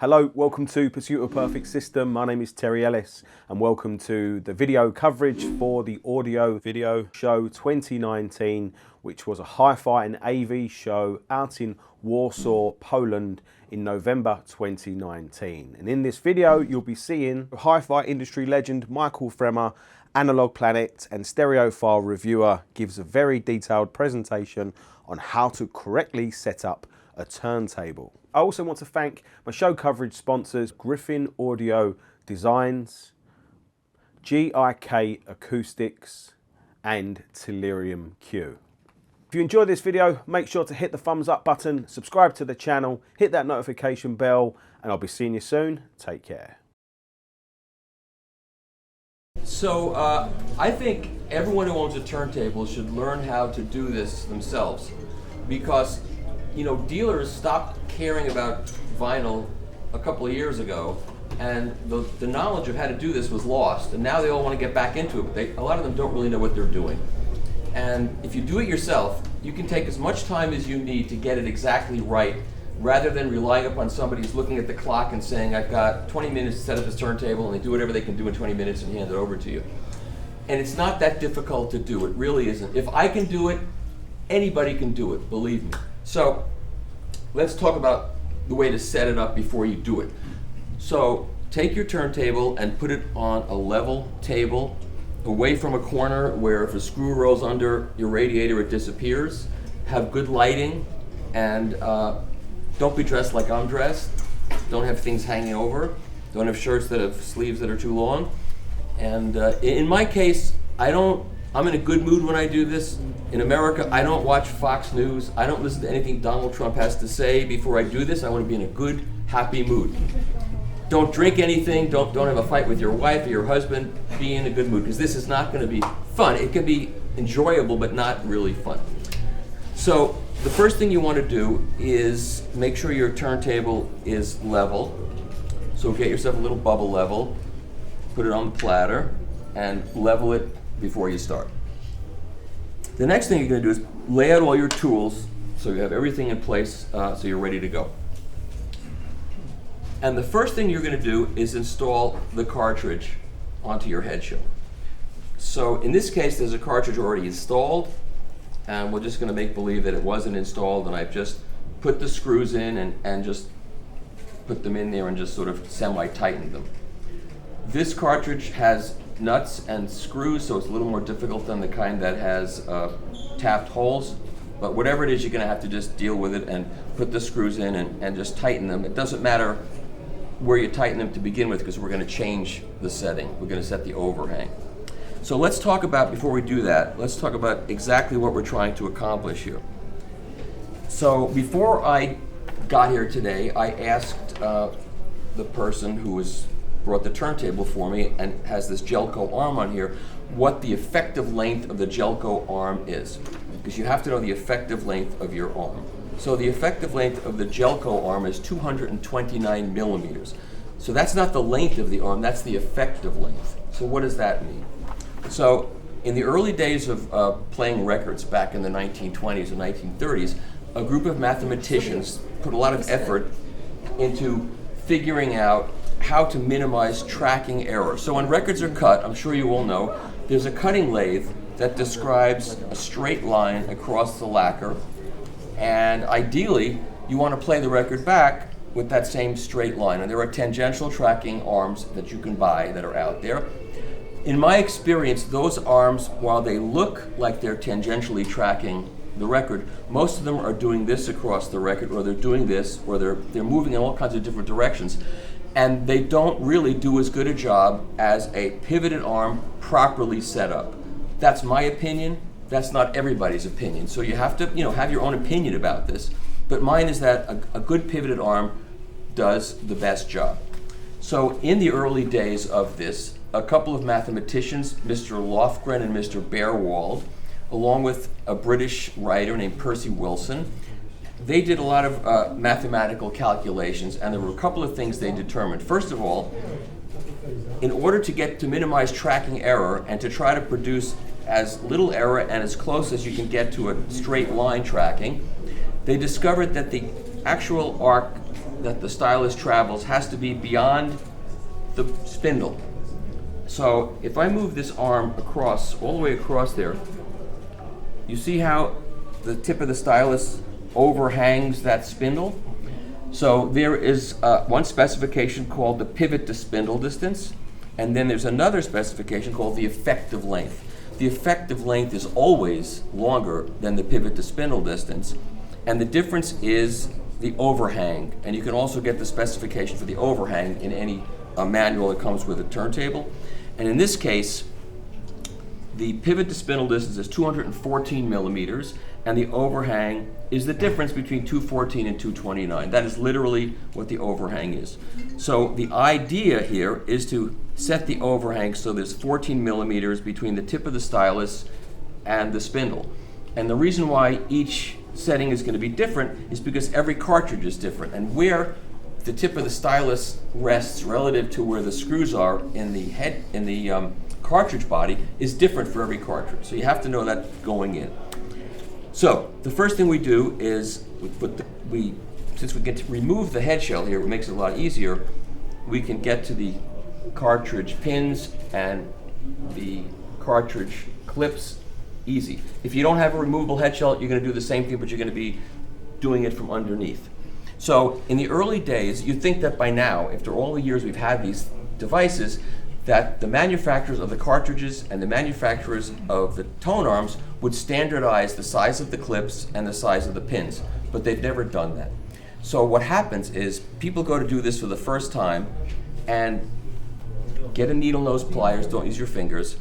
Hello, welcome to Pursuit of a Perfect System. My name is Terryellis and welcome to the video coverage for the Audio Video Show 2019, which was a HiFi and AV show out in Warsaw, Poland in November 2019. And in this video, you'll be seeing HiFi industry legend Michael Fremer, Analogue Planet and stereophile reviewer gives a very detailed presentation on how to correctly set up a turntable. I also want to thank my show coverage sponsors, Griffin Audio Designs, GIK Acoustics, and Tellurium Q. If you enjoyed this video, make sure to hit the thumbs up button, subscribe to the channel, hit that notification bell, and I'll be seeing you soon. Take care. So I think everyone who owns a turntable should learn how to do this themselves, because dealers stopped caring about vinyl a couple of years ago, and the knowledge of how to do this was lost, and now they all want to get back into it, but a lot of them don't really know what they're doing. And if you do it yourself, you can take as much time as you need to get it exactly right, rather than relying upon somebody who's looking at the clock and saying, I've got 20 minutes to set up this turntable, and they do whatever they can do in 20 minutes and hand it over to you. And it's not that difficult to do, it really isn't. If I can do it, anybody can do it, believe me. So let's talk about the way to set it up before you do it. So take your turntable and put it on a level table, away from a corner where if a screw rolls under your radiator, it disappears. Have good lighting, and don't be dressed like I'm dressed. Don't have things hanging over. Don't have shirts that have sleeves that are too long. And in my case, I'm in a good mood when I do this. In America, I don't watch Fox News. I don't listen to anything Donald Trump has to say before I do this. I want to be in a good, happy mood. Don't drink anything. Don't have a fight with your wife or your husband. Be in a good mood, because this is not going to be fun. It can be enjoyable, but not really fun. So the first thing you want to do is make sure your turntable is level. So get yourself a little bubble level, put it on the platter, and level it before you start. The next thing you're going to do is lay out all your tools so you have everything in place so you're ready to go. And the first thing you're going to do is install the cartridge onto your head shield. So in this case, there's a cartridge already installed, and we're just going to make believe that it wasn't installed, and I've just put the screws in and just put them in there and just sort of semi-tightened them. This cartridge has nuts and screws, so it's a little more difficult than the kind that has tapped holes. But whatever it is, you're going to have to just deal with it and put the screws in and just tighten them. It doesn't matter where you tighten them to begin with, because we're going to change the setting. We're going to set the overhang. So let's talk about, before we do that, let's talk about exactly what we're trying to accomplish here. So before I got here today, I asked the person who brought the turntable for me and has this Jelco arm on here, what the effective length of the Jelco arm is, because you have to know the effective length of your arm. So the effective length of the Jelco arm is 229 millimeters. So that's not the length of the arm, that's the effective length. So what does that mean? So in the early days of playing records back in the 1920s and 1930s, a group of mathematicians put a lot of effort into figuring out how to minimize tracking error. So when records are cut, I'm sure you all know, there's a cutting lathe that describes a straight line across the lacquer, and ideally you want to play the record back with that same straight line. And there are tangential tracking arms that you can buy that are out there. In my experience, those arms, while they look like they're tangentially tracking the record, most of them are doing this across the record, or they're doing this, or they're moving in all kinds of different directions. And they don't really do as good a job as a pivoted arm properly set up. That's my opinion. That's not everybody's opinion. So you have to, have your own opinion about this. But mine is that a good pivoted arm does the best job. So in the early days of this, a couple of mathematicians, Mr. Lofgren and Mr. Bearwald, along with a British writer named Percy Wilson, they did a lot of mathematical calculations, and there were a couple of things they determined. First of all, in order to minimize tracking error and to try to produce as little error and as close as you can get to a straight line tracking, they discovered that the actual arc that the stylus travels has to be beyond the spindle. So if I move this arm across, all the way across there, you see how the tip of the stylus overhangs that spindle? So there is one specification called the pivot to spindle distance, and then there's another specification called the effective length. The effective length is always longer than the pivot to spindle distance, and the difference is the overhang. And you can also get the specification for the overhang in any manual that comes with a turntable. And in this case, the pivot to spindle distance is 214 millimeters, and the overhang is the difference between 214 and 229. That is literally what the overhang is. So the idea here is to set the overhang so there's 14 millimeters between the tip of the stylus and the spindle. And the reason why each setting is going to be different is because every cartridge is different, and where the tip of the stylus rests relative to where the screws are in the head, in the cartridge body, is different for every cartridge. So you have to know that going in. So the first thing we do is since we get to remove the head shell here, it makes it a lot easier. We can get to the cartridge pins and the cartridge clips easy. If you don't have a removable head shell, you're going to do the same thing, but you're going to be doing it from underneath. So in the early days, you'd think that by now, after all the years we've had these devices, that the manufacturers of the cartridges and the manufacturers of the tone arms would standardize the size of the clips and the size of the pins, but they've never done that. So what happens is people go to do this for the first time and get a needle nose pliers, don't use your fingers.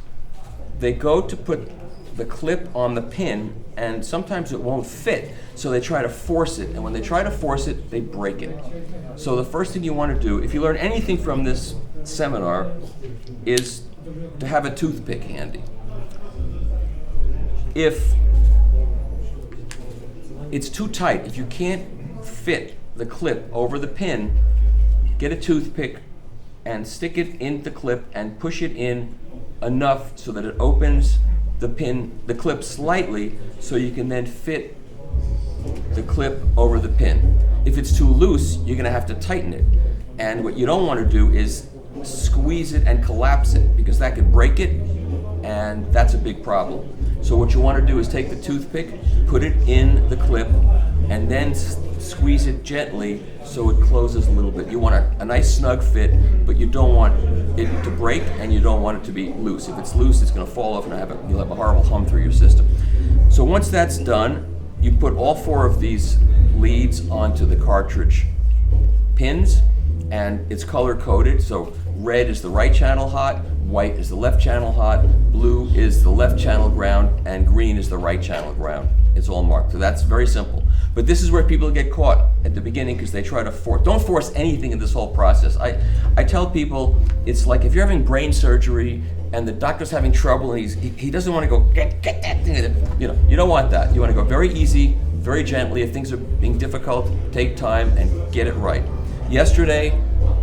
They go to put the clip on the pin, and sometimes it won't fit, so they try to force it, and when they try to force it, they break it. So the first thing you want to do, if you learn anything from this seminar, is to have a toothpick handy. If it's too tight, if you can't fit the clip over the pin, get a toothpick and stick it in the clip and push it in enough so that it opens the clip slightly, so you can then fit the clip over the pin. If it's too loose, you're going to have to tighten it. And what you don't want to do is squeeze it and collapse it, because that could break it, and that's a big problem. So what you want to do is take the toothpick, put it in the clip, and then squeeze it gently so it closes a little bit. You want a nice snug fit, but you don't want it to break, and you don't want it to be loose. If it's loose, it's going to fall off, and you'll have a horrible hum through your system. So once that's done, you put all 4 of these leads onto the cartridge pins, and it's color coded. So red is the right channel hot, white is the left channel hot, blue is the left channel ground, and green is the right channel ground. It's all marked. So that's very simple. But this is where people get caught at the beginning, because they try to force. Don't force anything in this whole process. I tell people, it's like if you're having brain surgery and the doctor's having trouble and he doesn't want to go, get that thing. You don't want that. You want to go very easy, very gently. If things are being difficult, take time and get it right. Yesterday,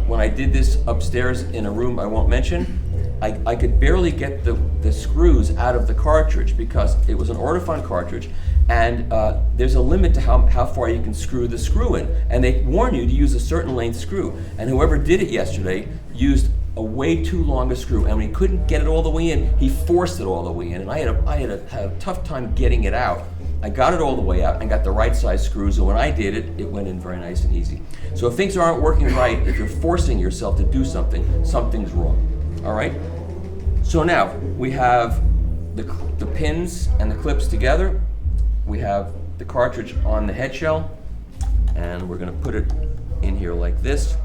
when I did this upstairs in a room I won't mention, I could barely get the screws out of the cartridge because it was an Ortofon cartridge, and there's a limit to how far you can screw the screw in, and they warn you to use a certain length screw, and whoever did it yesterday used a way too long a screw, and when he couldn't get it all the way in, he forced it all the way in, and I had a tough time getting it out. I got it all the way out and got the right size screws, and when I did it, it went in very nice and easy. So if things aren't working right, if you're forcing yourself to do something, something's wrong. All right? So now we have the pins and the clips together. We have the cartridge on the head shell, and we're going to put it in here like this.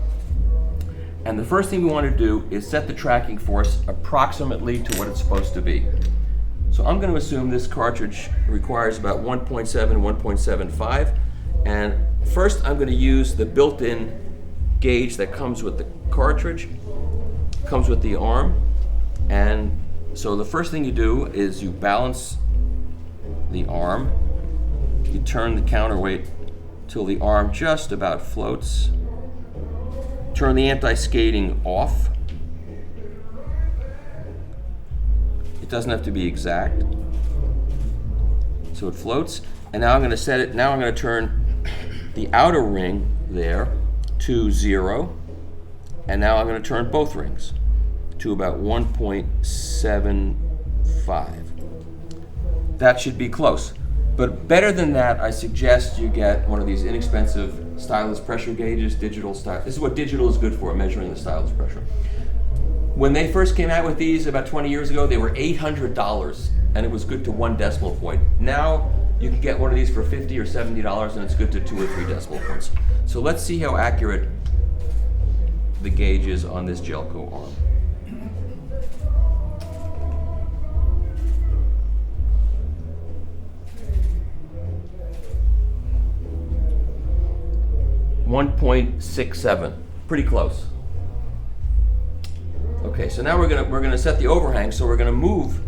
And the first thing we want to do is set the tracking force approximately to what it's supposed to be. So I'm going to assume this cartridge requires about 1.7, 1.75. And first I'm going to use the built-in gauge that comes with the cartridge, comes with the arm. And so the first thing you do is you balance the arm. You turn the counterweight till the arm just about floats. Turn the anti-skating off. It doesn't have to be exact. So it floats. And now I'm going to set it, now I'm going to turn the outer ring there to 0, and now I'm going to turn both rings to about 1.75. That should be close. But better than that, I suggest you get one of these inexpensive stylus pressure gauges, digital stylus. This is what digital is good for, measuring the stylus pressure. When they first came out with these about 20 years ago, they were $800, and it was good to 1 decimal point. Now you can get one of these for $50 or $70, and it's good to 2 or 3 decimal points. So let's see how accurate the gauge is on this Jelco arm. .67, pretty close. Okay, so now we're gonna set the overhang. So we're gonna move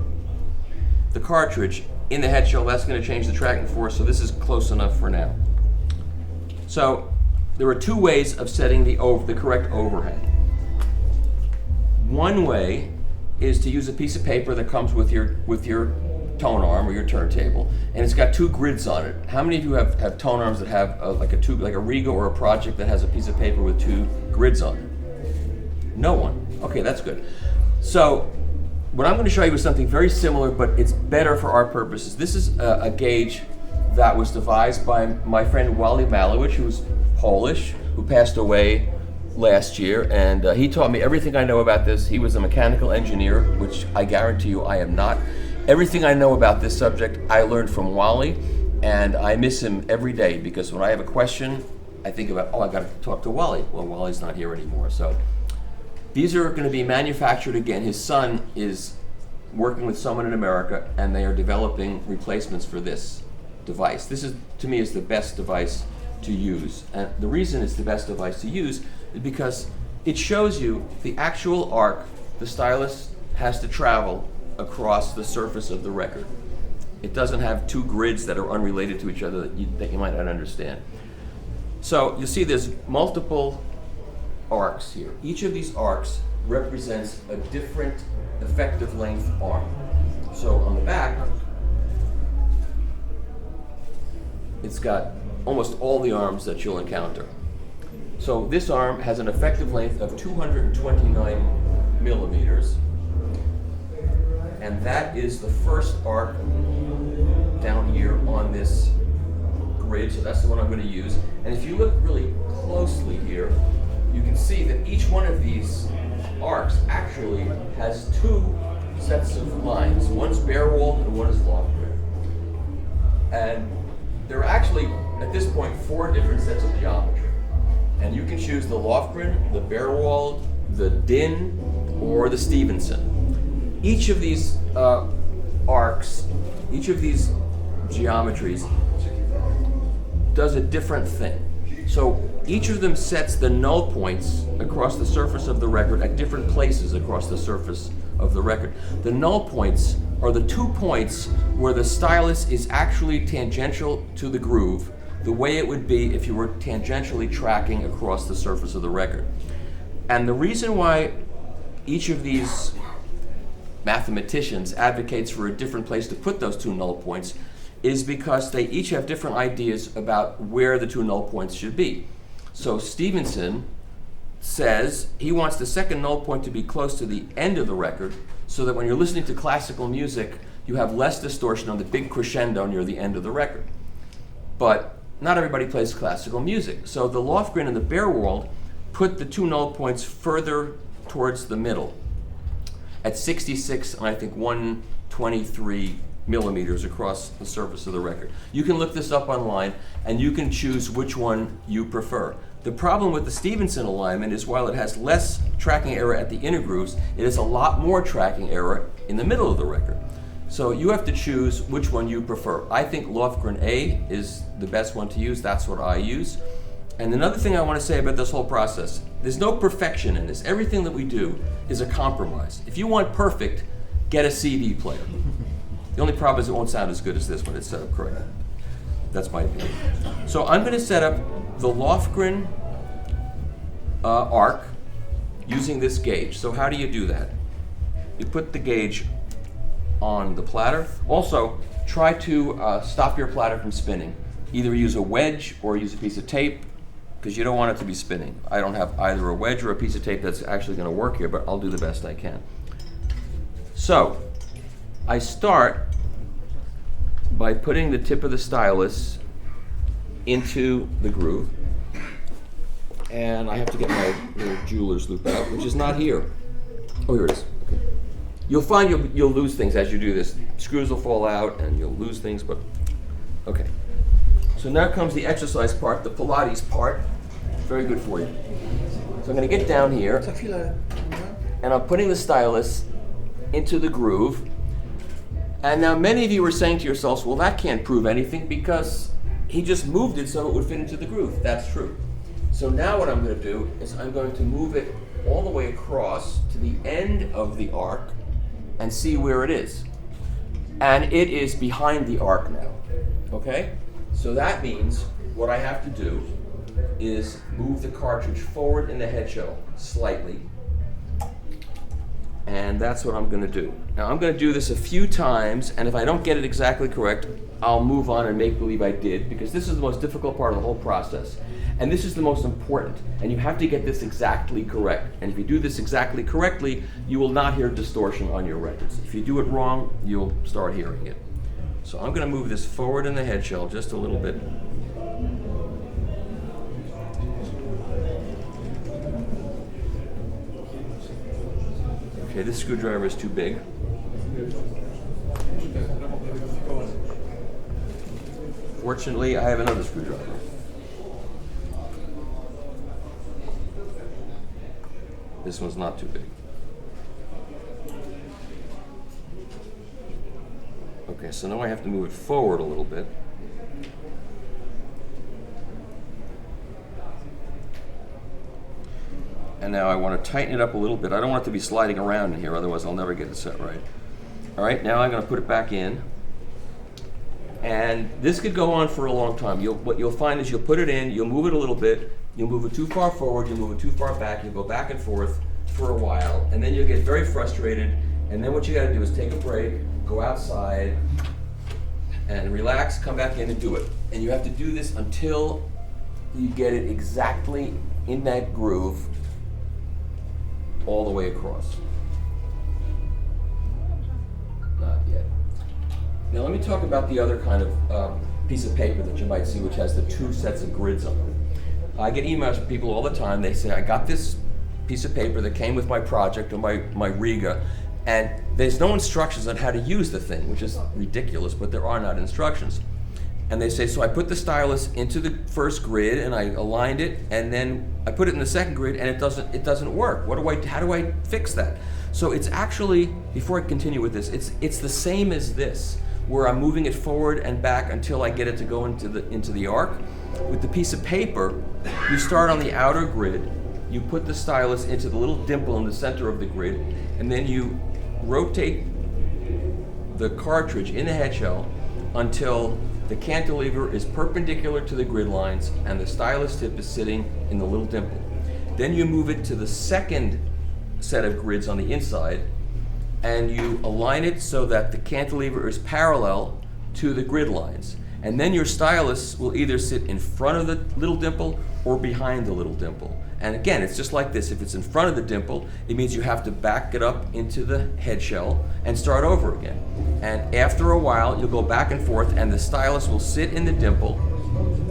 the cartridge in the head shell. That's gonna change the tracking force. So this is close enough for now. So there are 2 ways of setting the correct overhang. One way is to use a piece of paper that comes with your tone arm or your turntable, and it's got 2 grids on it. How many of you have tone arms that have like a Riga or a Project that has a piece of paper with 2 grids on it? No one. Okay, that's good. So what I'm going to show you is something very similar, but it's better for our purposes. This is a gauge that was devised by my friend Wally Malowicz, who's Polish, who passed away last year, and he taught me everything I know about this. He was a mechanical engineer, which I guarantee you I am not. Everything I know about this subject I learned from Wally, and I miss him every day, because when I have a question, I think about, I got to talk to Wally. Well, Wally's not here anymore. So these are going to be manufactured again. His son is working with someone in America, and they are developing replacements for this device. This is, to me, is the best device to use. And the reason it's the best device to use is because it shows you the actual arc the stylus has to travel across the surface of the record. It doesn't have 2 grids that are unrelated to each other that you might not understand. So you see there's multiple arcs here. Each of these arcs represents a different effective length arm. So on the back, it's got almost all the arms that you'll encounter. So this arm has an effective length of 229 millimeters. And that is the first arc down here on this grid, so that's the one I'm going to use. And if you look really closely here, you can see that each one of these arcs actually has 2 sets of lines. One's bare-walled and one is loft-grid. And there are actually, at this point, 4 different sets of geometry. And you can choose the loft-grid, the bare-walled, the din, or the Stevenson. Each of these arcs, each of these geometries does a different thing. So each of them sets the null points across the surface of the record at different places across the surface of the record. The null points are the 2 points where the stylus is actually tangential to the groove, the way it would be if you were tangentially tracking across the surface of the record. And the reason why each of these mathematicians advocates for a different place to put those 2 null points is because they each have different ideas about where the 2 null points should be. So Stevenson says he wants the second null point to be close to the end of the record, so that when you're listening to classical music, you have less distortion on the big crescendo near the end of the record. But not everybody plays classical music. So the Lofgren and the bare-walled put the 2 null points further towards the middle, at 66 and I think 123 millimeters across the surface of the record. You can look this up online and you can choose which one you prefer. The problem with the Stevenson alignment is while it has less tracking error at the inner grooves, it has a lot more tracking error in the middle of the record. So you have to choose which one you prefer. I think Lofgren A is the best one to use. That's what I use. And another thing I want to say about this whole process, there's no perfection in this. Everything that we do is a compromise. If you want perfect, get a CD player. The only problem is it won't sound as good as this when it's set up correctly. That's my opinion. So I'm going to set up the Lofgren arc using this gauge. So how do you do that? You put the gauge on the platter. Also, try to stop your platter from spinning. Either use a wedge or use a piece of tape, because you don't want it to be spinning. I don't have either a wedge or a piece of tape that's actually going to work here, but I'll do the best I can. So I start by putting the tip of the stylus into the groove, and I have to get my little jeweler's loop out, which is not here. Oh, here it is. Okay. You'll find you'll lose things as you do this. Screws will fall out and you'll lose things, but okay. So now comes the exercise part, the Pilates part. Very good for you. So I'm going to get down here, and I'm putting the stylus into the groove. And now many of you are saying to yourselves, well, that can't prove anything because he just moved it so it would fit into the groove. That's true. So now what I'm going to do is I'm going to move it all the way across to the end of the arc and see where it is. And it is behind the arc now, okay? So that means what I have to do is move the cartridge forward in the head shell slightly. And that's what I'm going to do. Now I'm going to do this a few times, and if I don't get it exactly correct, I'll move on and make believe I did, because this is the most difficult part of the whole process. And this is the most important, and you have to get this exactly correct. And if you do this exactly correctly, you will not hear distortion on your records. If you do it wrong, you'll start hearing it. So I'm going to move this forward in the head shell just a little bit. Okay, this screwdriver is too big. Fortunately, I have another screwdriver. This one's not too big. Okay, so now I have to move it forward a little bit. And now I want to tighten it up a little bit. I don't want it to be sliding around in here, otherwise I'll never get it set right. All right, now I'm going to put it back in. And this could go on for a long time. What you'll find is you'll put it in, you'll move it a little bit, you'll move it too far forward, you'll move it too far back, you'll go back and forth for a while, and then you'll get very frustrated, and then what you got to do is take a break, go outside, and relax, come back in and do it. And you have to do this until you get it exactly in that groove all the way across. Not yet. Now let me talk about the other kind of piece of paper that you might see, which has the two sets of grids on it. I get emails from people all the time. They say, I got this piece of paper that came with my project or my Riga, and there's no instructions on how to use the thing, which is ridiculous, but there are not instructions. And they say, so I put the stylus into the first grid and I aligned it, and then I put it in the second grid and it doesn't work. How do I fix that? So it's actually, before I continue with this, it's the same as this, where I'm moving it forward and back until I get it to go into the arc. With the piece of paper, you start on the outer grid, you put the stylus into the little dimple in the center of the grid, and then you rotate the cartridge in the head shell until the cantilever is perpendicular to the grid lines and the stylus tip is sitting in the little dimple. Then you move it to the second set of grids on the inside, and you align it so that the cantilever is parallel to the grid lines. And then your stylus will either sit in front of the little dimple or behind the little dimple. And again, it's just like this. If it's in front of the dimple, it means you have to back it up into the head shell and start over again. And after a while, you'll go back and forth, and the stylus will sit in the dimple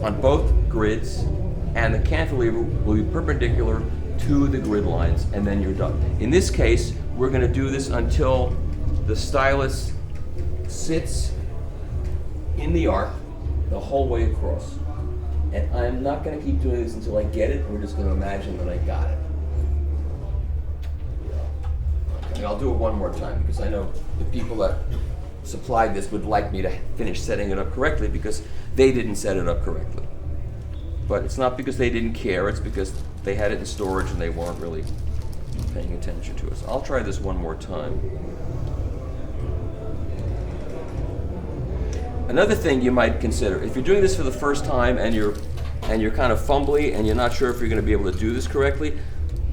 on both grids, and the cantilever will be perpendicular to the grid lines, and then you're done. In this case, we're going to do this until the stylus sits in the arc the whole way across. And I'm not going to keep doing this until I get it. We're just going to imagine that I got it. Okay, I'll do it one more time, because I know the people that supplied this would like me to finish setting it up correctly, because they didn't set it up correctly. But it's not because they didn't care, it's because they had it in storage and they weren't really paying attention to it. So I'll try this one more time. Another thing you might consider, if you're doing this for the first time and you're kind of fumbly and you're not sure if you're going to be able to do this correctly,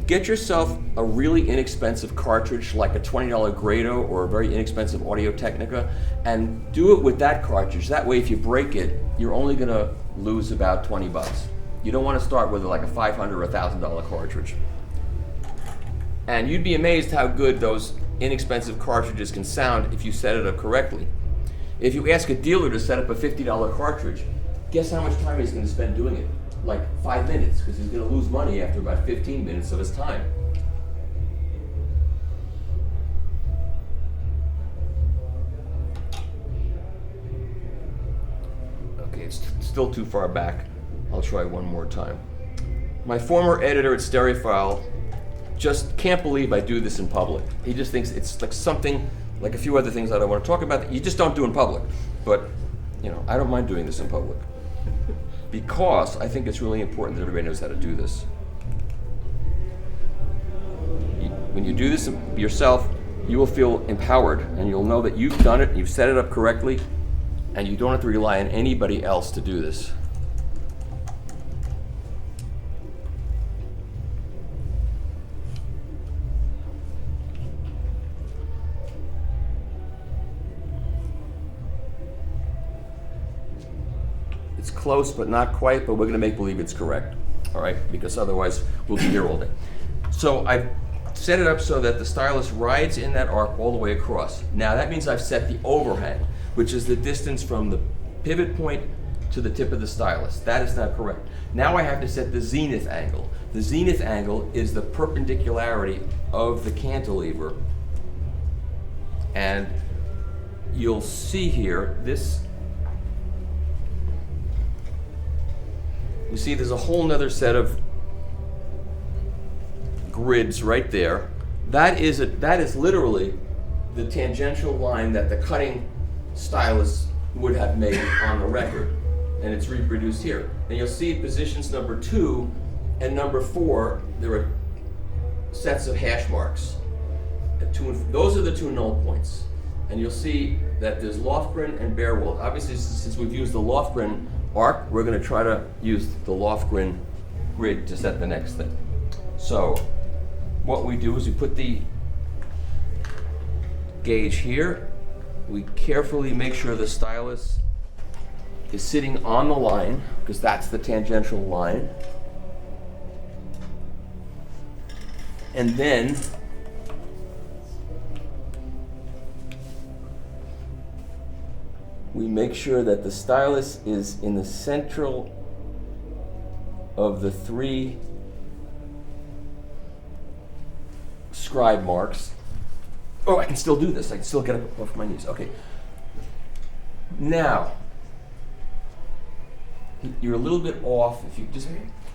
get yourself a really inexpensive cartridge like a $20 Grado or a very inexpensive Audio-Technica, and do it with that cartridge. That way, if you break it, you're only going to lose about 20 bucks. You don't want to start with like a $500 or $1,000 cartridge. And you'd be amazed how good those inexpensive cartridges can sound if you set it up correctly. If you ask a dealer to set up a $50 cartridge, guess how much time he's going to spend doing it? Like 5 minutes, because he's going to lose money after about 15 minutes of his time. Okay, it's still too far back. I'll try one more time. My former editor at Stereophile just can't believe I do this in public. He just thinks it's like something, like a few other things that I want to talk about that you just don't do in public. But, you know, I don't mind doing this in public because I think it's really important that everybody knows how to do this. When you do this yourself, you will feel empowered and you'll know that you've done it, you've set it up correctly, and you don't have to rely on anybody else to do this. It's close, but not quite, but we're going to make believe it's correct, all right? Because otherwise, we'll be here all day. So I've set it up so that the stylus rides in that arc all the way across. Now, that means I've set the overhang, which is the distance from the pivot point to the tip of the stylus. That is not correct. Now I have to set the zenith angle. The zenith angle is the perpendicularity of the cantilever. And you'll see here, you see there's a whole nother set of grids right there. That is literally the tangential line that the cutting stylus would have made on the record. And it's reproduced here. And you'll see positions number 2 and number 4, there are sets of hash marks. Those are the 2 null points. And you'll see that there's Lofgren and Bearwald. Obviously, since we've used the Lofgren arc, we're going to try to use the Lofgren grid to set the next thing. So what we do is we put the gauge here. We carefully make sure the stylus is sitting on the line, because that's the tangential line. And then we make sure that the stylus is in the central of the 3 scribe marks. Oh, I can still do this. I can still get up off my knees. Okay. Now, you're a little bit off if you just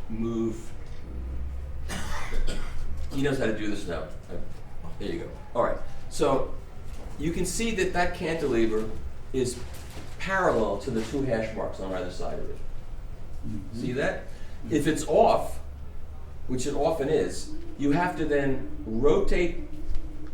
move. He knows how to do this now. There you go. All right. So you can see that that cantilever is parallel to the 2 hash marks on either side of it. Mm-hmm. See that? If it's off, which it often is, you have to then rotate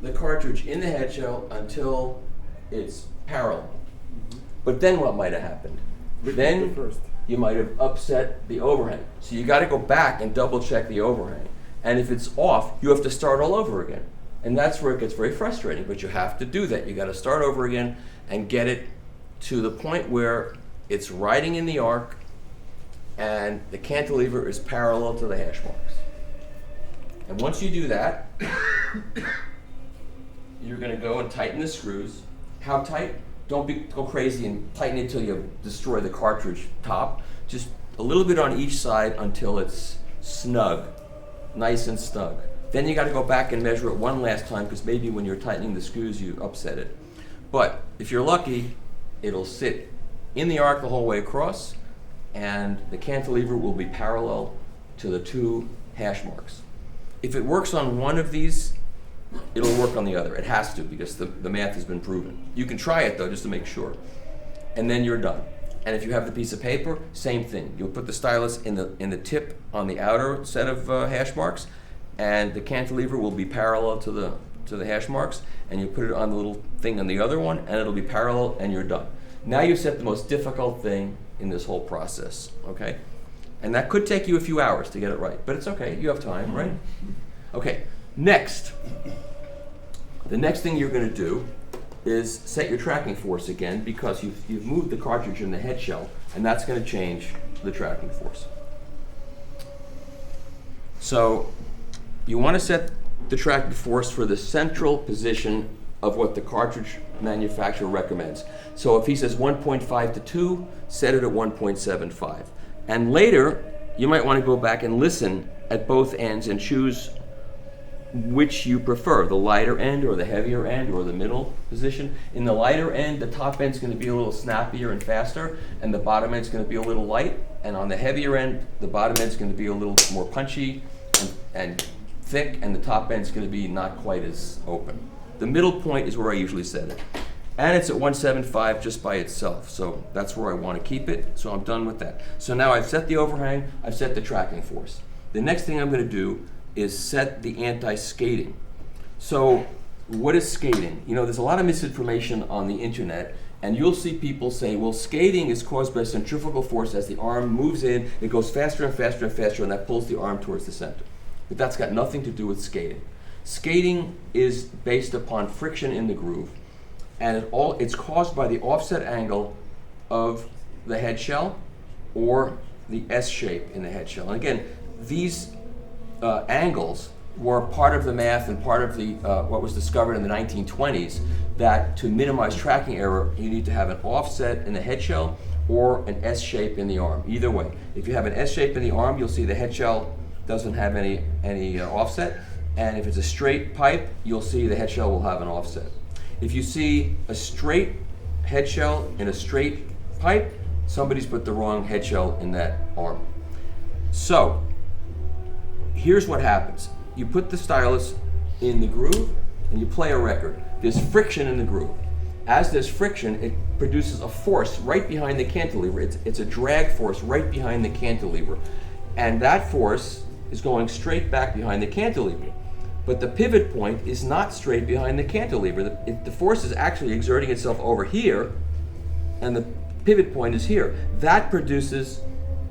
the cartridge in the head shell until it's parallel. Mm-hmm. But then what might have happened? Then you might have upset the overhang. So you got to go back and double check the overhang. And if it's off, you have to start all over again. And that's where it gets very frustrating, but you have to do that. You got to start over again and get it to the point where it's riding in the arc and the cantilever is parallel to the hash marks. And once you do that, you're going to go and tighten the screws. How tight? Don't go crazy and tighten it until you destroy the cartridge top. Just a little bit on each side until it's snug, nice and snug. Then you got to go back and measure it one last time, because maybe when you're tightening the screws you upset it. But if you're lucky, it'll sit in the arc the whole way across, and the cantilever will be parallel to the 2 hash marks. If it works on one of these, it'll work on the other. It has to, because the math has been proven. You can try it though, just to make sure. And then you're done. And if you have the piece of paper, same thing. You'll put the stylus in the tip on the outer set of hash marks, and the cantilever will be parallel to the hash marks, and you put it on the little thing on the other one, and it'll be parallel, and you're done. Now you set the most difficult thing in this whole process, okay? And that could take you a few hours to get it right, but it's okay, you have time, right? Okay, next. The next thing you're going to do is set your tracking force again, because you've moved the cartridge in the head shell, and that's going to change the tracking force. So you want to set the tractive force for the central position of what the cartridge manufacturer recommends. So if he says 1.5 to 2, set it at 1.75. And later, you might want to go back and listen at both ends and choose which you prefer, the lighter end or the heavier end or the middle position. In the lighter end, the top end's going to be a little snappier and faster, and the bottom end's going to be a little light. And on the heavier end, the bottom end's going to be a little more punchy and thick, and the top end's going to be not quite as open. The middle point is where I usually set it. And it's at 175 just by itself, so that's where I want to keep it, so I'm done with that. So now I've set the overhang, I've set the tracking force. The next thing I'm going to do is set the anti-skating. So what is skating? You know, there's a lot of misinformation on the internet, and you'll see people say, well, skating is caused by centrifugal force. As the arm moves in, it goes faster and faster and faster, and that pulls the arm towards the center. But that's got nothing to do with skating. Skating is based upon friction in the groove, and it's caused by the offset angle of the head shell or the S shape in the head shell. And again, these angles were part of the math and part of the what was discovered in the 1920s, that to minimize tracking error, you need to have an offset in the head shell or an S shape in the arm. Either way, if you have an S shape in the arm, you'll see the head shell doesn't have any offset, and if it's a straight pipe, you'll see the head shell will have an offset. If you see a straight head shell in a straight pipe, somebody's put the wrong head shell in that arm. So here's what happens. You put the stylus in the groove and you play a record. There's friction in the groove. As there's friction, it produces a force right behind the cantilever. It's a drag force right behind the cantilever. And that force is going straight back behind the cantilever. But the pivot point is not straight behind the cantilever. The force is actually exerting itself over here, and the pivot point is here. That produces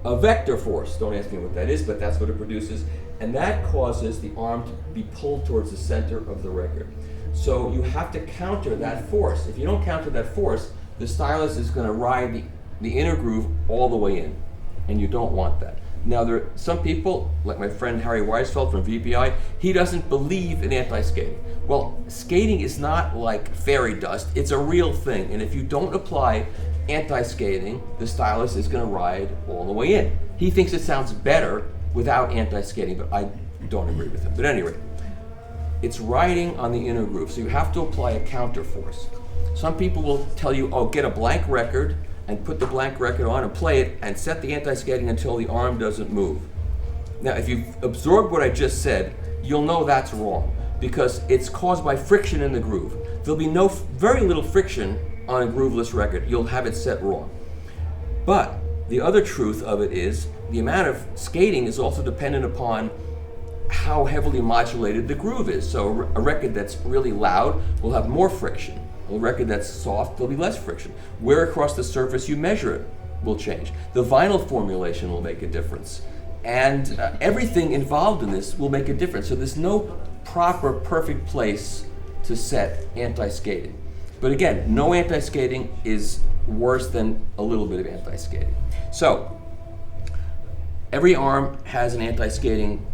a vector force. Don't ask me what that is, but that's what it produces. And that causes the arm to be pulled towards the center of the record. So you have to counter that force. If you don't counter that force, the stylus is going to ride the inner groove all the way in, and you don't want that. Now, there are some people, like my friend Harry Weisfeld from VPI, he doesn't believe in anti-skating. Well, skating is not like fairy dust. It's a real thing. And if you don't apply anti-skating, the stylus is going to ride all the way in. He thinks it sounds better without anti-skating, but I don't agree with him. But anyway, it's riding on the inner groove, so you have to apply a counter force. Some people will tell you, oh, get a blank record and put the blank record on and play it and set the anti-skating until the arm doesn't move. Now, if you've absorbed what I just said, you'll know that's wrong, because it's caused by friction in the groove. There'll be very little friction on a grooveless record. You'll have it set wrong. But the other truth of it is the amount of skating is also dependent upon how heavily modulated the groove is. So a record that's really loud will have more friction. A record that's soft, there'll be less friction. Where across the surface you measure it will change. The vinyl formulation will make a difference. And everything involved in this will make a difference. So there's no proper, perfect place to set anti-skating. But again, no anti-skating is worse than a little bit of anti-skating. So every arm has an anti-skating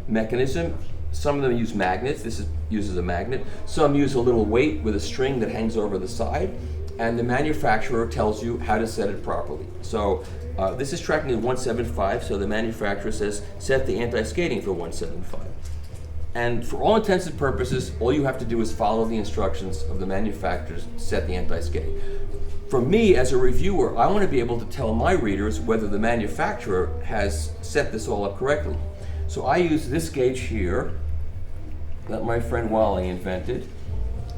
mechanism. Some of them use magnets. This uses a magnet. Some use a little weight with a string that hangs over the side, and the manufacturer tells you how to set it properly. So this is tracking at 175, so the manufacturer says set the anti-skating for 175. And for all intents and purposes, all you have to do is follow the instructions of the manufacturer to set the anti-skating. For me, as a reviewer, I want to be able to tell my readers whether the manufacturer has set this all up correctly. So I use this gauge here that my friend Wally invented,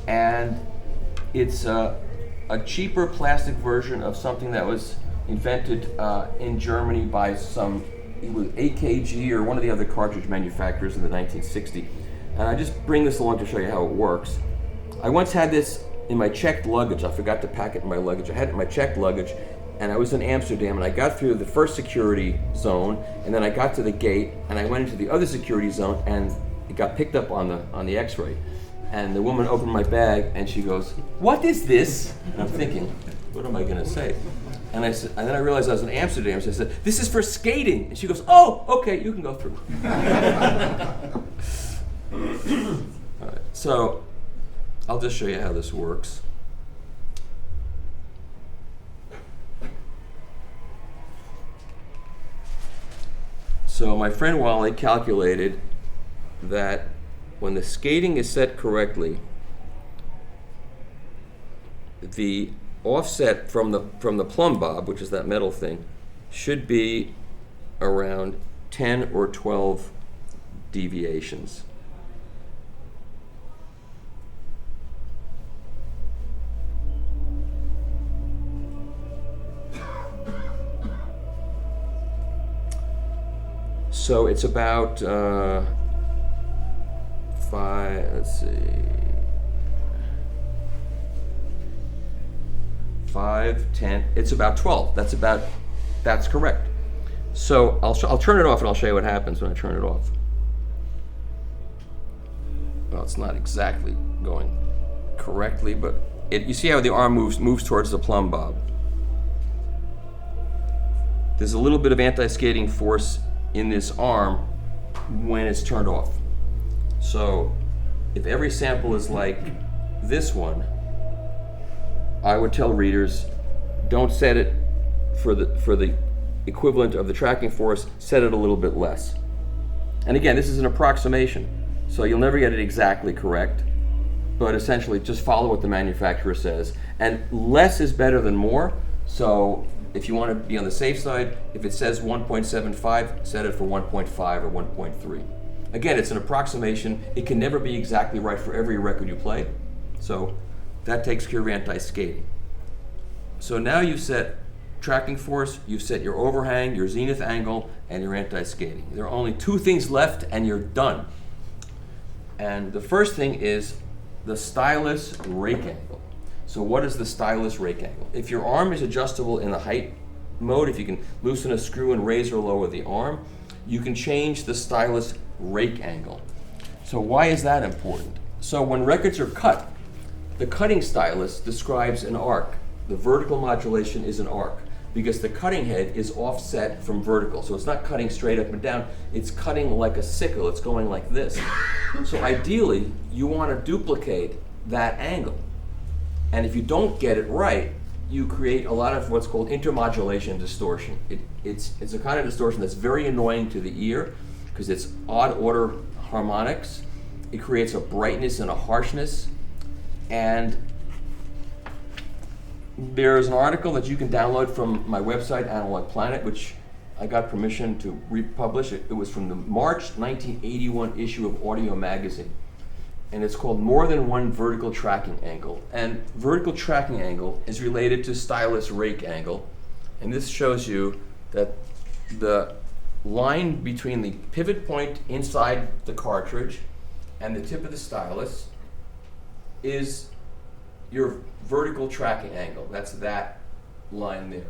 and it's a cheaper plastic version of something that was invented in Germany by it was AKG or one of the other cartridge manufacturers in the 1960s. And I just bring this along to show you how it works. I once had this in my checked luggage. I forgot to pack it in my luggage. I had it in my checked luggage, and I was in Amsterdam, and I got through the first security zone, and then I got to the gate, and I went into the other security zone, and it got picked up on the X-ray. And the woman opened my bag, and she goes, "What is this?" And I'm thinking, what am I going to say? And and then I realized I was in Amsterdam, so I said, "This is for skating." And she goes, "Oh, okay, you can go through." All right, so I'll just show you how this works. So my friend Wally calculated that when the skating is set correctly, the offset from the plumb bob, which is that metal thing, should be around 10 or 12 deviations. So it's about 5, 10, it's about 12. That's correct. So I'll turn it off and I'll show you what happens when I turn it off. Well, it's not exactly going correctly, but you see how the arm moves towards the plumb bob. There's a little bit of anti-skating force in this arm when it's turned off. So if every sample is like this one, I would tell readers, don't set it for the equivalent of the tracking force, set it a little bit less. And again, this is an approximation, so you'll never get it exactly correct, but essentially just follow what the manufacturer says. And less is better than more, so if you want to be on the safe side, if it says 1.75, set it for 1.5 or 1.3. Again, it's an approximation. It can never be exactly right for every record you play, so that takes care of anti-skating. So now you've set tracking force, you've set your overhang, your zenith angle, and your anti-skating. There are only two things left and you're done. And the first thing is the stylus rake angle. So what is the stylus rake angle? If your arm is adjustable in the height mode, if you can loosen a screw and raise or lower the arm, you can change the stylus rake angle. So why is that important? So when records are cut, the cutting stylus describes an arc. The vertical modulation is an arc because the cutting head is offset from vertical. So it's not cutting straight up and down, it's cutting like a sickle, it's going like this. So ideally, you want to duplicate that angle. And if you don't get it right, you create a lot of what's called intermodulation distortion. It's a kind of distortion that's very annoying to the ear because it's odd order harmonics. It creates a brightness and a harshness. And there's an article that you can download from my website, Analogue Planet, which I got permission to republish. It was from the March 1981 issue of Audio Magazine. And it's called More Than One Vertical Tracking Angle. And vertical tracking angle is related to stylus rake angle. And this shows you that the line between the pivot point inside the cartridge and the tip of the stylus is your vertical tracking angle. That's that line there.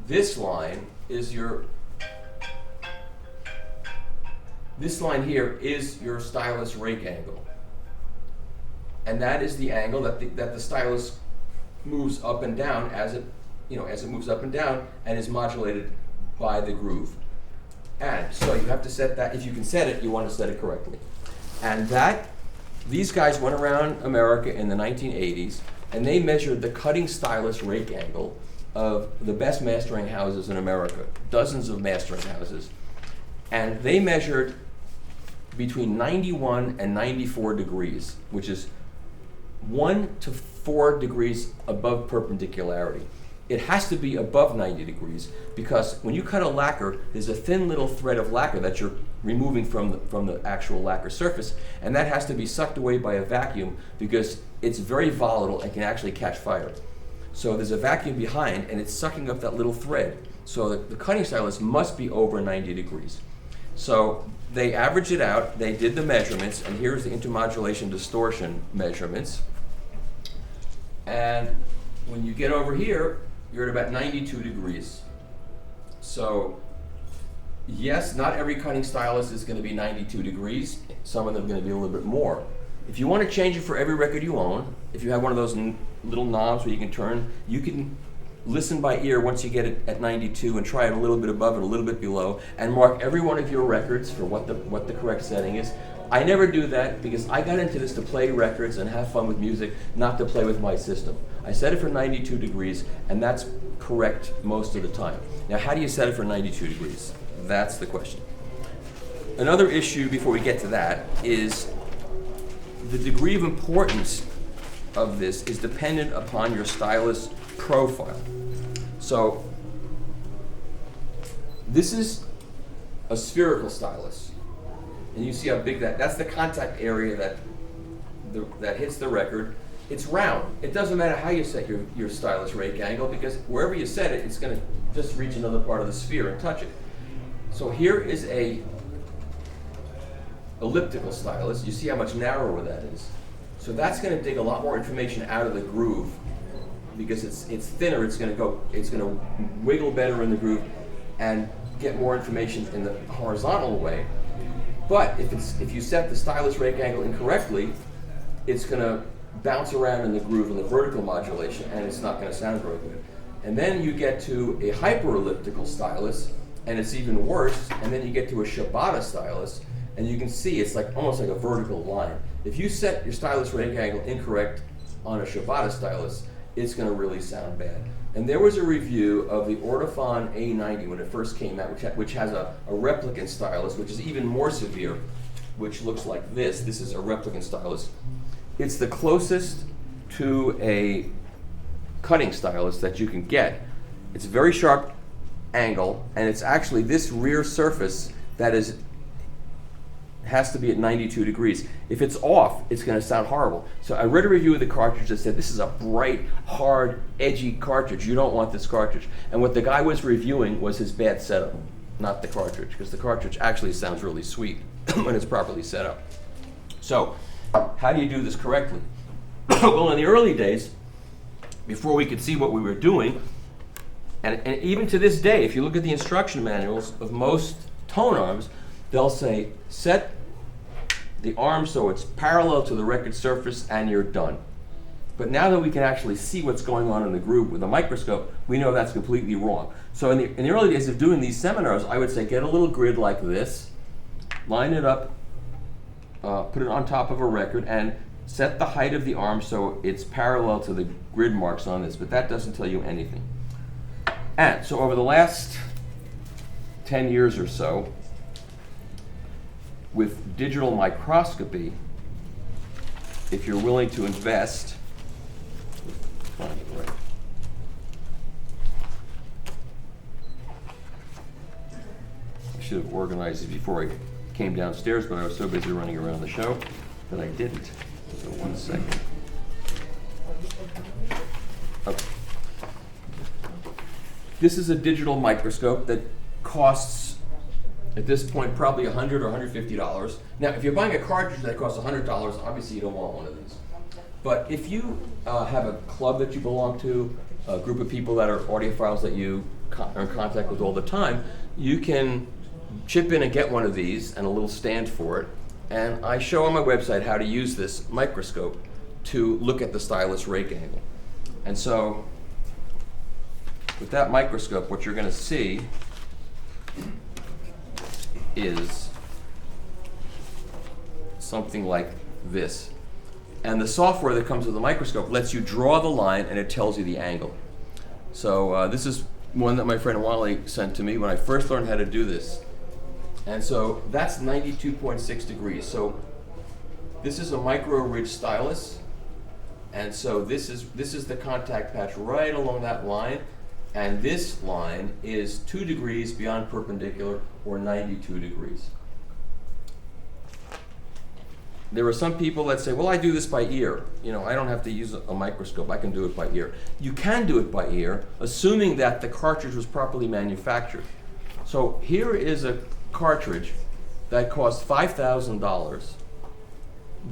This line is this line here is your stylus rake angle. And that is the angle that the stylus moves up and down as it moves up and down and is modulated by the groove. And so you have to set that. If you can set it, you want to set it correctly. And these guys went around America in the 1980s and they measured the cutting stylus rake angle of the best mastering houses in America, dozens of mastering houses. And they measured between 91 and 94 degrees, which is 1 to 4 degrees above perpendicularity. It has to be above 90 degrees because when you cut a lacquer, there's a thin little thread of lacquer that you're removing from the actual lacquer surface, and that has to be sucked away by a vacuum because it's very volatile and can actually catch fire. So there's a vacuum behind and it's sucking up that little thread. So the cutting stylus must be over 90 degrees. So they averaged it out, they did the measurements, and here's the intermodulation distortion measurements. And when you get over here, you're at about 92 degrees. So yes, not every cutting stylus is going to be 92 degrees. Some of them are going to be a little bit more. If you want to change it for every record you own, if you have one of those little knobs where you can turn, you can listen by ear once you get it at 92 and try it a little bit above and a little bit below and mark every one of your records for what the correct setting is. I never do that because I got into this to play records and have fun with music, not to play with my system. I set it for 92 degrees and that's correct most of the time. Now how do you set it for 92 degrees? That's the question. Another issue before we get to that is the degree of importance of this is dependent upon your stylus profile. So this is a spherical stylus, and you see how big that's the contact area that hits the record. It's round. It doesn't matter how you set your stylus rake angle because wherever you set it, it's going to just reach another part of the sphere and touch it. So here is a elliptical stylus. You see how much narrower that is. So that's going to dig a lot more information out of the groove because it's thinner. It's going to wiggle better in the groove and get more information in the horizontal way. But if you set the stylus rake angle incorrectly, it's going to bounce around in the groove in the vertical modulation, and it's not going to sound very good. And then you get to a hyperelliptical stylus, and it's even worse. And then you get to a Shibata stylus, and you can see it's like almost like a vertical line. If you set your stylus rake angle incorrect on a Shibata stylus, it's going to really sound bad. And there was a review of the Ortofon A90 when it first came out, which has a replicant stylus, which is even more severe, which looks like this. This is a replicant stylus. It's the closest to a cutting stylus that you can get. It's a very sharp angle, and it's actually this rear surface that has to be at 92 degrees. If it's off, it's going to sound horrible. So I read a review of the cartridge that said, this is a bright, hard, edgy cartridge. You don't want this cartridge. And what the guy was reviewing was his bad setup, not the cartridge, because the cartridge actually sounds really sweet when it's properly set up. So how do you do this correctly? Well, in the early days, before we could see what we were doing, and even to this day, if you look at the instruction manuals of most tone arms, they'll say, set the arm so it's parallel to the record surface and you're done. But now that we can actually see what's going on in the groove with a microscope, we know that's completely wrong. So in the early days of doing these seminars, I would say get a little grid like this, line it up, put it on top of a record, and set the height of the arm so it's parallel to the grid marks on this, but that doesn't tell you anything. And so over the last 10 years or so, with digital microscopy, if you're willing to invest, I should have organized it before I came downstairs, but I was so busy running around the show that I didn't. So 1 second. Okay. This is a digital microscope that costs, at this point, probably $100 or $150. Now, if you're buying a cartridge that costs $100, obviously you don't want one of these. But if you have a club that you belong to, a group of people that are audiophiles that you are in contact with all the time, you can chip in and get one of these and a little stand for it. And I show on my website how to use this microscope to look at the stylus rake angle. And so, with that microscope, what you're going to see is something like this. And the software that comes with the microscope lets you draw the line and it tells you the angle. So this is one that my friend Wally sent to me when I first learned how to do this. And so that's 92.6 degrees. So this is a micro ridge stylus. And so this is the contact patch right along that line. And this line is 2 degrees beyond perpendicular, or 92 degrees. There are some people that say, well, I do this by ear. You know, I don't have to use a microscope. I can do it by ear. You can do it by ear, assuming that the cartridge was properly manufactured. So here is a cartridge that cost $5,000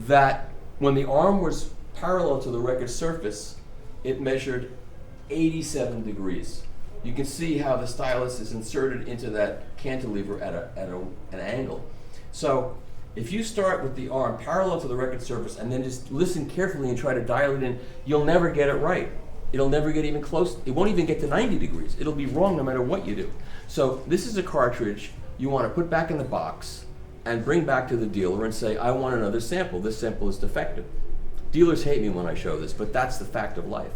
that when the arm was parallel to the record surface, it measured 87 degrees. You can see how the stylus is inserted into that cantilever at an angle. So if you start with the arm parallel to the record surface and then just listen carefully and try to dial it in, you'll never get it right. it'll never get even close. It won't even get to 90 degrees. It'll be wrong no matter what you do. So this is a cartridge you want to put back in the box and bring back to the dealer and say, I want another sample. This sample is defective. Dealers hate me when I show this, but that's the fact of life.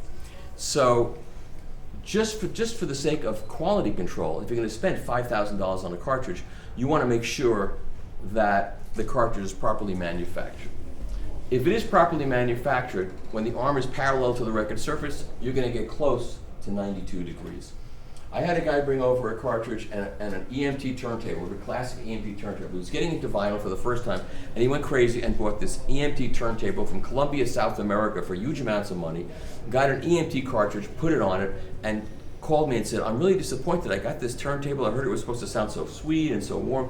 So just for the sake of quality control, if you're going to spend $5,000 on a cartridge, you want to make sure that the cartridge is properly manufactured. If it is properly manufactured, when the arm is parallel to the record surface, you're going to get close to 92 degrees. I had a guy bring over a cartridge and an EMT turntable, a classic EMT turntable. He was getting into vinyl for the first time, and he went crazy and bought this EMT turntable from Colombia, South America for huge amounts of money, got an EMT cartridge, put it on it, and called me and said, I'm really disappointed. I got this turntable. I heard it was supposed to sound so sweet and so warm.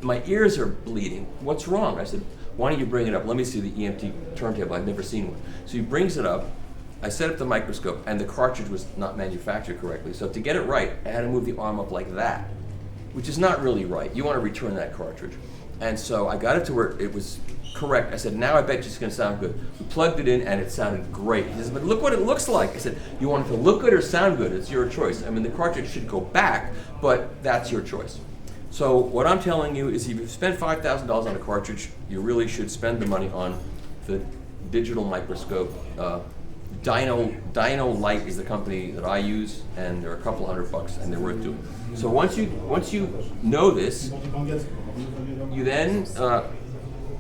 My ears are bleeding. What's wrong? I said, why don't you bring it up? Let me see the EMT turntable. I've never seen one. So he brings it up. I set up the microscope, and the cartridge was not manufactured correctly. So to get it right, I had to move the arm up like that, which is not really right. You want to return that cartridge. And so I got it to where it was correct. I said, now I bet you it's going to sound good. We plugged it in, and it sounded great. He says, but look what it looks like. I said, you want it to look good or sound good? It's your choice. I mean, the cartridge should go back, but that's your choice. So what I'm telling you is if you spend $5,000 on a cartridge, you really should spend the money on the digital microscope. Dino Light is the company that I use, and they're a couple $100, and they're worth doing. So once you know this, you then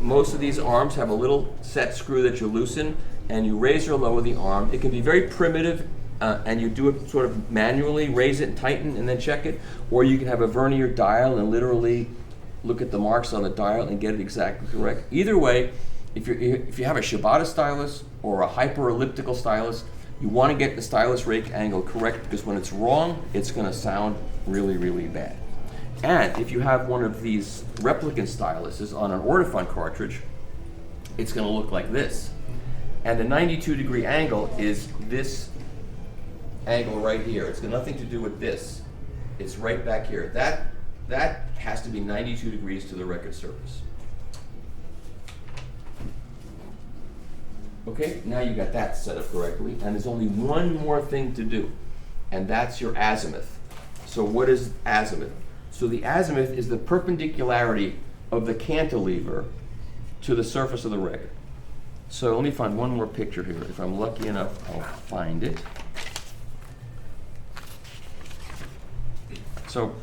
most of these arms have a little set screw that you loosen, and you raise or lower the arm. It can be very primitive, and you do it sort of manually, raise it and tighten, and then check it, or you can have a vernier dial and literally look at the marks on the dial and get it exactly correct. Either way, if you have a Shibata stylus or a hyper-elliptical stylus, you want to get the stylus rake angle correct, because when it's wrong, it's going to sound really, really bad. And if you have one of these replicant styluses on an Ortofon cartridge, it's going to look like this. And the 92-degree angle is this angle right here. It's got nothing to do with this. It's right back here. That has to be 92 degrees to the record surface. Okay, now you got that set up correctly, and there's only one more thing to do, and that's your azimuth. So what is azimuth? So the azimuth is the perpendicularity of the cantilever to the surface of the record. So let me find one more picture here. If I'm lucky enough, I'll find it. So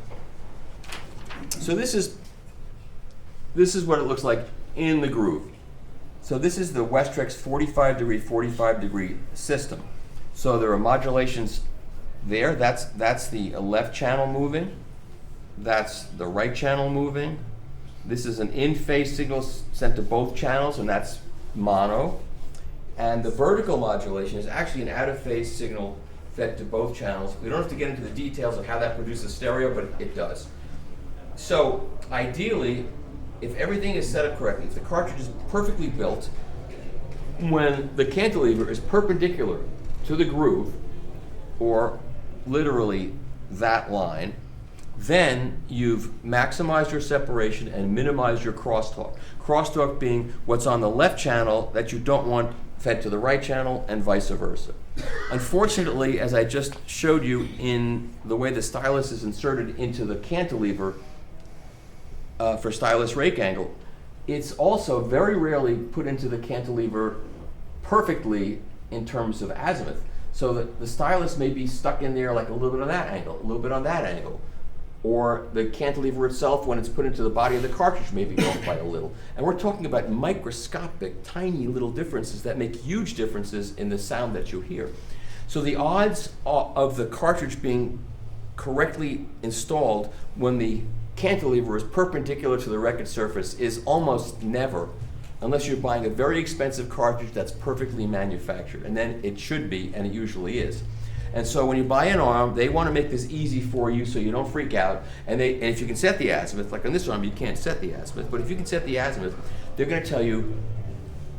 this is what it looks like in the groove. So this is the Westrex 45 degree system. So there are modulations there. That's the left channel moving. That's the right channel moving. This is an in-phase signal sent to both channels, and that's mono. And the vertical modulation is actually an out-of-phase signal fed to both channels. We don't have to get into the details of how that produces stereo, but it does. So ideally, if everything is set up correctly, if the cartridge is perfectly built, when the cantilever is perpendicular to the groove, or literally that line, then you've maximized your separation and minimized your crosstalk. Crosstalk being what's on the left channel that you don't want fed to the right channel, and vice versa. Unfortunately, as I just showed you in the way the stylus is inserted into the cantilever for stylus rake angle, it's also very rarely put into the cantilever perfectly in terms of azimuth. So that the stylus may be stuck in there like a little bit on that angle, a little bit on that angle. Or the cantilever itself, when it's put into the body of the cartridge, may be off by a little. And we're talking about microscopic, tiny little differences that make huge differences in the sound that you hear. So the odds of the cartridge being correctly installed when the cantilever is perpendicular to the record surface is almost never, unless you're buying a very expensive cartridge that's perfectly manufactured. And then it should be, and it usually is. And so when you buy an arm, they want to make this easy for you so you don't freak out. And if you can set the azimuth, like on this arm, you can't set the azimuth, but if you can set the azimuth, they're going to tell you,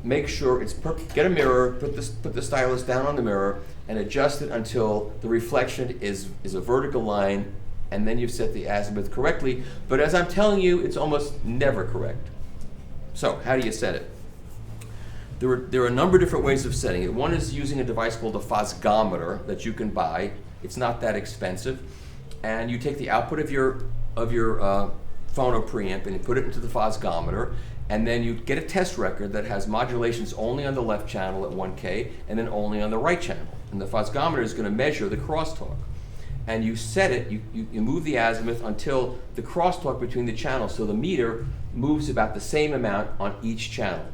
make sure it's get a mirror, put the stylus down on the mirror, and adjust it until the reflection is a vertical line, and then you've set the azimuth correctly. But as I'm telling you, it's almost never correct. So how do you set it? There are a number of different ways of setting it. One is using a device called a phosgometer that you can buy. It's not that expensive. And you take the output of your phono preamp and you put it into the phosgometer, and then you get a test record that has modulations only on the left channel at 1K and then only on the right channel. And the phosgometer is going to measure the crosstalk. And you set it, you move the azimuth until the crosstalk between the channels, so the meter moves about the same amount on each channel.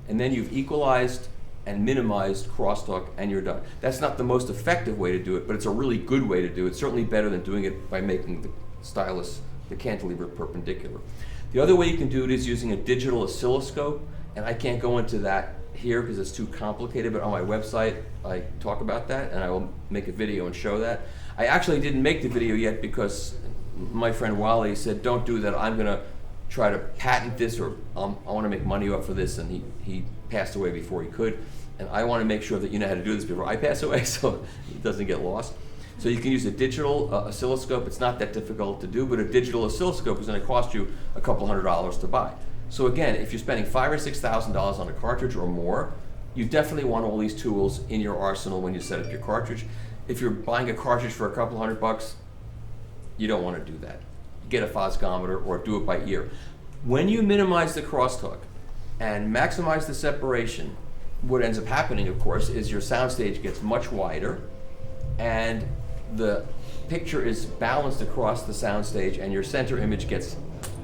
And then you've equalized and minimized crosstalk, and you're done. That's not the most effective way to do it, but it's a really good way to do it. Certainly better than doing it by making the stylus, the cantilever, perpendicular. The other way you can do it is using a digital oscilloscope, and I can't go into that here because it's too complicated, but on my website I talk about that, and I will make a video and show that. I actually didn't make the video yet because my friend Wally said, don't do that, I'm gonna try to patent this, or I want to make money off of this, and he passed away before he could, and I want to make sure that you know how to do this before I pass away so it doesn't get lost. So you can use a digital oscilloscope. It's not that difficult to do, but a digital oscilloscope is going to cost you a couple $100s to buy. So again, if you're spending $5,000 or $6,000 on a cartridge or more, you definitely want all these tools in your arsenal when you set up your cartridge. If you're buying a cartridge for a couple $100, you don't want to do that. Get a phosgometer or do it by ear. When you minimize the crosstalk and maximize the separation, what ends up happening, of course, is your soundstage gets much wider and the picture is balanced across the soundstage and your center image gets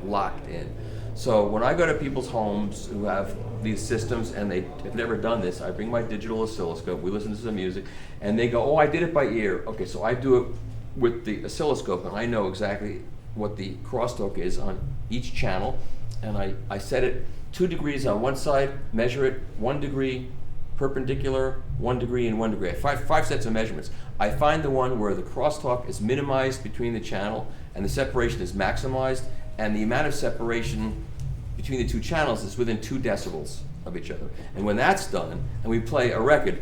locked in. So when I go to people's homes who have these systems and they have never done this, I bring my digital oscilloscope, we listen to some music, and they go, oh, I did it by ear. Okay, so I do it with the oscilloscope and I know exactly what the crosstalk is on each channel, and I set it 2 degrees on one side, measure it 1 degree perpendicular, 1 degree and 1 degree. I have five sets of measurements. I find the one where the crosstalk is minimized between the channel and the separation is maximized, and the amount of separation between the 2 channels is within 2 decibels of each other. And when that's done, and we play a record,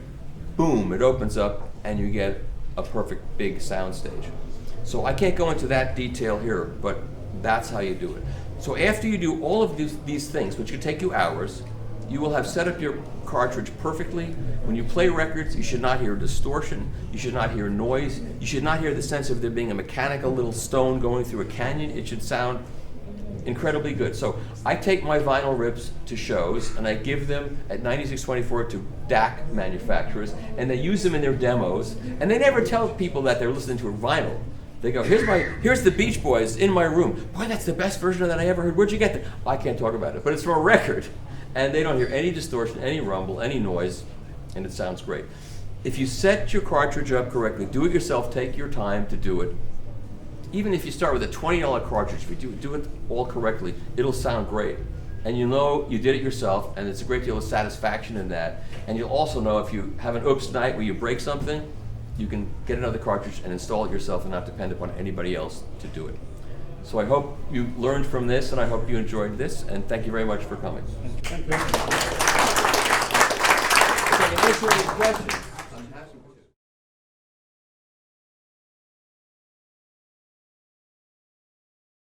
boom, it opens up and you get a perfect big soundstage. So I can't go into that detail here, but that's how you do it. So after you do all of these things, which could take you hours, you will have set up your cartridge perfectly. When you play records, you should not hear distortion, you should not hear noise, you should not hear the sense of there being a mechanical little stone going through a canyon. It should sound incredibly good. So I take my vinyl rips to shows and I give them at 9624 to DAC manufacturers, and they use them in their demos, and they never tell people that they're listening to a vinyl. They go, here's the Beach Boys in my room. Boy, that's the best version of that I ever heard. Where'd you get that? I can't talk about it, but it's from a record. And they don't hear any distortion, any rumble, any noise, and it sounds great. If you set your cartridge up correctly, do it yourself, take your time to do it. Even if you start with a $20 cartridge, if you do it all correctly, it'll sound great. And you know you did it yourself, and there's a great deal of satisfaction in that. And you'll also know if you have an oops night where you break something, you can get another cartridge and install it yourself and not depend upon anybody else to do it. So I hope you learned from this, and I hope you enjoyed this, and thank you very much for coming. Thank you. Okay, answer any questions.